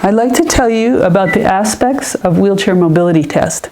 I'd like to tell you about the aspects of wheelchair mobility test.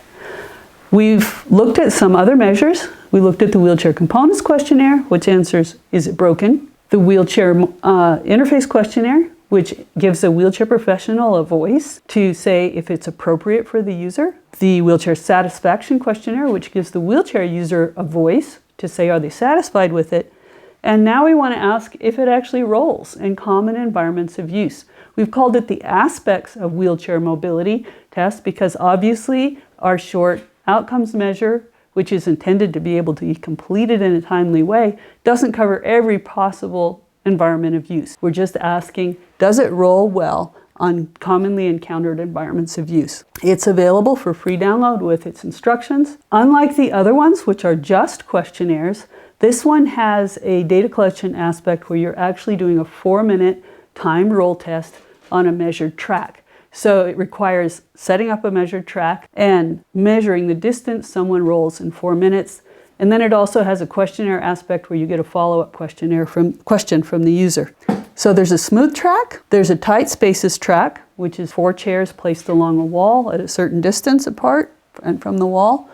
We've looked at some other measures. We looked at the wheelchair components questionnaire, which answers, is it broken? The wheelchair interface questionnaire, which gives a wheelchair professional a voice to say if it's appropriate for the user. The wheelchair satisfaction questionnaire, which gives the wheelchair user a voice to say are they satisfied with it. And now we want to ask if it actually rolls in common environments of use. We've called it the aspects of wheelchair mobility test because obviously our short outcomes measure, which is intended to be able to be completed in a timely way, doesn't cover every possible environment of use. We're just asking, does it roll well on commonly encountered environments of use? It's available for free download with its instructions. Unlike the other ones, which are just questionnaires, this one has a data collection aspect where you're actually doing a 4-minute timed roll test on a measured track. So it requires setting up a measured track and measuring the distance someone rolls in 4 minutes. And then it also has a questionnaire aspect where you get a follow-up question from the user. So there's a smooth track, there's a tight spaces track, which is 4 chairs placed along a wall at a certain distance apart and from the wall,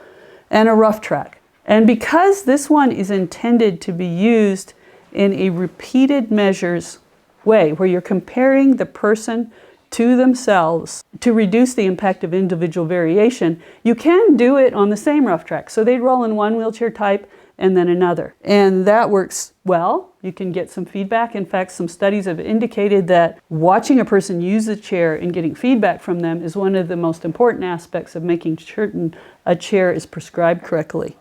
and a rough track. And because this one is intended to be used in a repeated measures way, where you're comparing the person to themselves to reduce the impact of individual variation, you can do it on the same rough track. So they'd roll in one wheelchair type and then another. And that works well. You can get some feedback. In fact, some studies have indicated that watching a person use a chair and getting feedback from them is one of the most important aspects of making certain a chair is prescribed correctly.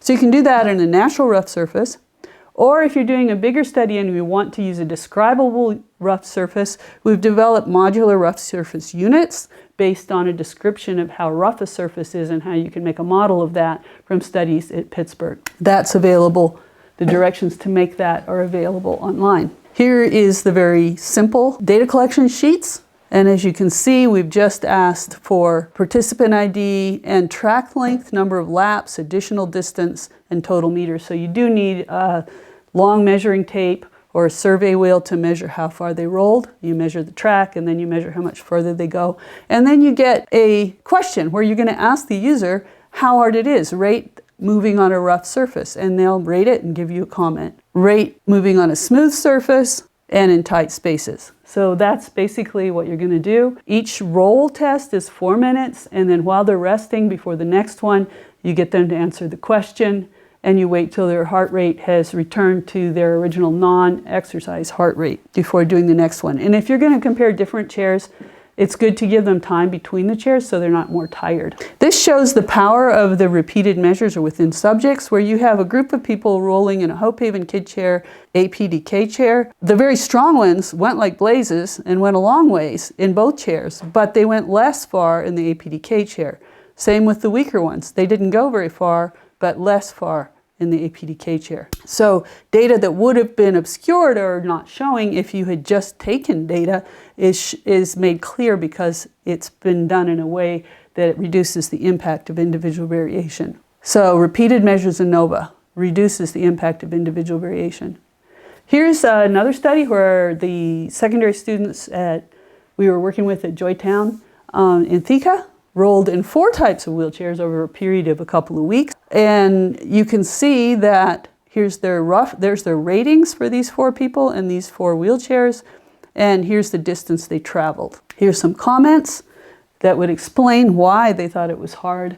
So you can do that in a natural rough surface, or if you're doing a bigger study and you want to use a describable rough surface, we've developed modular rough surface units based on a description of how rough a surface is and how you can make a model of that from studies at Pittsburgh. That's available. The directions to make that are available online. Here is the very simple data collection sheets. And as you can see, we've just asked for participant ID and track length, number of laps, additional distance, and total meters. So you do need a long measuring tape or a survey wheel to measure how far they rolled. You measure the track and then you measure how much further they go. And then you get a question where you're going to ask the user how hard it is. Rate moving on a rough surface, and they'll rate it and give you a comment. Rate moving on a smooth surface and in tight spaces. So that's basically what you're going to do. Each roll test is 4 minutes, and then while they're resting before the next one, you get them to answer the question, and you wait till their heart rate has returned to their original non-exercise heart rate before doing the next one. And if you're going to compare different chairs, it's good to give them time between the chairs so they're not more tired. This shows the power of the repeated measures or within subjects, where you have a group of people rolling in a Hope Haven kid chair, APDK chair. The very strong ones went like blazes and went a long ways in both chairs, but they went less far in the APDK chair. Same with the weaker ones. They didn't go very far, but less far in the APDK chair. So data that would have been obscured or not showing if you had just taken data is made clear because it's been done in a way that it reduces the impact of individual variation. So repeated measures ANOVA reduces the impact of individual variation. Here's another study where the secondary students we were working with at Joytown in Thika rolled in 4 types of wheelchairs over a period of a couple of weeks. And you can see that there's their ratings for these 4 people and these 4 wheelchairs. And here's the distance they traveled. Here's some comments that would explain why they thought it was hard.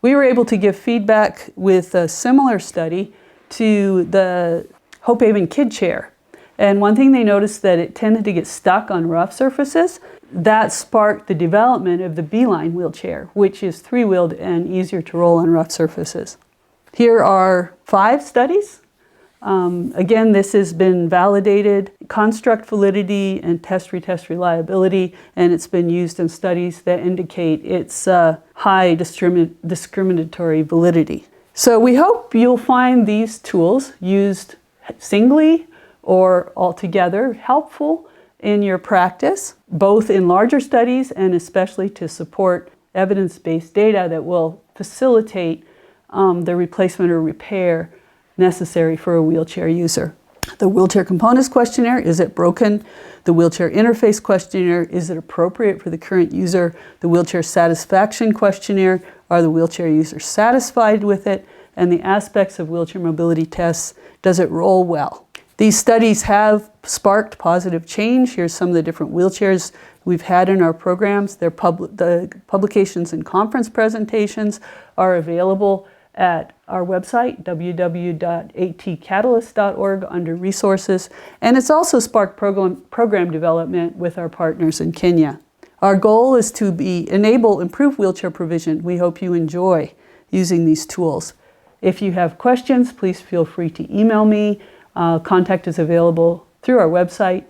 We were able to give feedback with a similar study to the Hope Haven kid chair. And one thing they noticed that it tended to get stuck on rough surfaces. That sparked the development of the B-line wheelchair, which is 3-wheeled and easier to roll on rough surfaces. Here are 5 studies. Again, this has been validated, construct validity and test-retest reliability, and it's been used in studies that indicate its high discriminatory validity. So we hope you'll find these tools used singly or altogether helpful in your practice, both in larger studies and especially to support evidence-based data that will facilitate the replacement or repair necessary for a wheelchair user. The wheelchair components questionnaire, is it broken? The wheelchair interface questionnaire, is it appropriate for the current user? The wheelchair satisfaction questionnaire, are the wheelchair users satisfied with it? And the aspects of wheelchair mobility tests, does it roll well? These studies have sparked positive change. Here's some of the different wheelchairs we've had in our programs. The publications and conference presentations are available at our website, www.atcatalyst.org, under resources. And it's also sparked program development with our partners in Kenya. Our goal is to enable improved wheelchair provision. We hope you enjoy using these tools. If you have questions, please feel free to email me. Contact is available through our website.